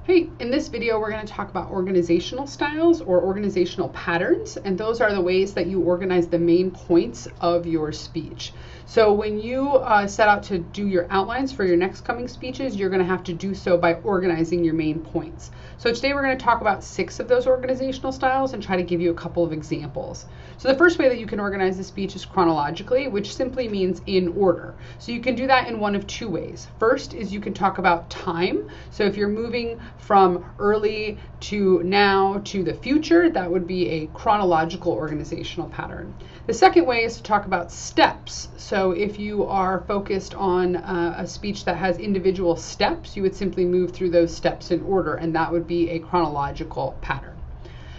Hey, in this video, we're going to talk about organizational styles or organizational patterns, and those are the ways that you organize the main points of your speech. So when you set out to do your outlines for your next coming speeches, you're going to have to do so by organizing your main points. So today we're going to talk about 6 of those organizational styles and try to give you a couple of examples. So the first way that you can organize a speech is chronologically, which simply means in order. So you can do that in one of 2 ways. First is you can talk about time. So if you're moving from early to now to the future, that would be a chronological organizational pattern. The second way is to talk about steps. So if you are focused on a speech that has individual steps, you would simply move through those steps in order, and that would be a chronological pattern.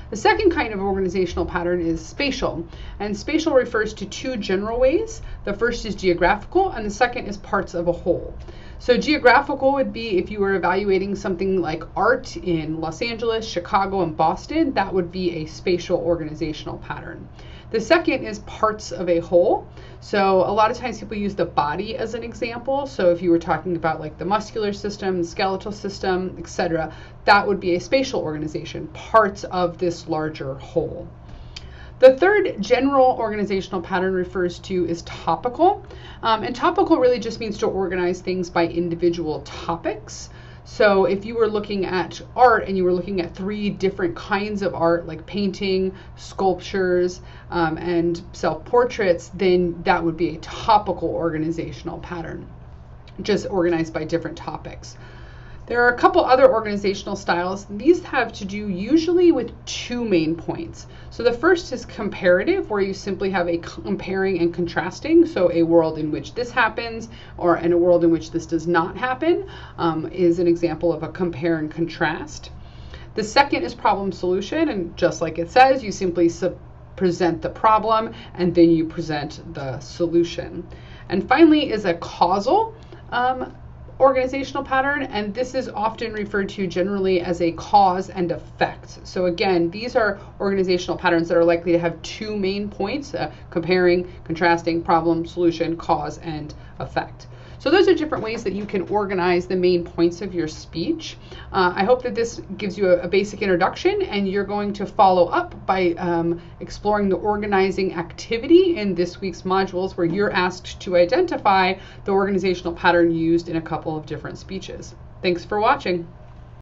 The second kind of organizational pattern is spatial, and spatial refers to 2 general ways. The first is geographical, and the second is parts of a whole. So geographical would be if you were evaluating something like art in Los Angeles, Chicago, and Boston, that would be a spatial organizational pattern. The second is parts of a whole. So a lot of times people use the body as an example. So if you were talking about like the muscular system, the skeletal system, etc., that would be a spatial organization, parts of this larger whole. The third general organizational pattern refers to is topical. And topical really just means to organize things by individual topics. So if you were looking at art and you were looking at 3 different kinds of art, like painting, sculptures, and self-portraits, then that would be a topical organizational pattern, just organized by different topics. There are a couple other organizational styles. These have to do usually with 2 main points. So the first is comparative, where you simply have a comparing and contrasting. So a world in which this happens or in a world in which this does not happen is an example of a compare and contrast. The second is problem solution, and just like it says, you simply present the problem and then you present the solution. And finally is a causal organizational pattern, and this is often referred to generally as a cause and effect. So again, these are organizational patterns that are likely to have 2 main points, comparing, contrasting, problem, solution, cause, and effect. So those are different ways that you can organize the main points of your speech. I hope that this gives you a basic introduction, and you're going to follow up by exploring the organizing activity in this week's modules, where you're asked to identify the organizational pattern used in a couple of different speeches. Thanks for watching.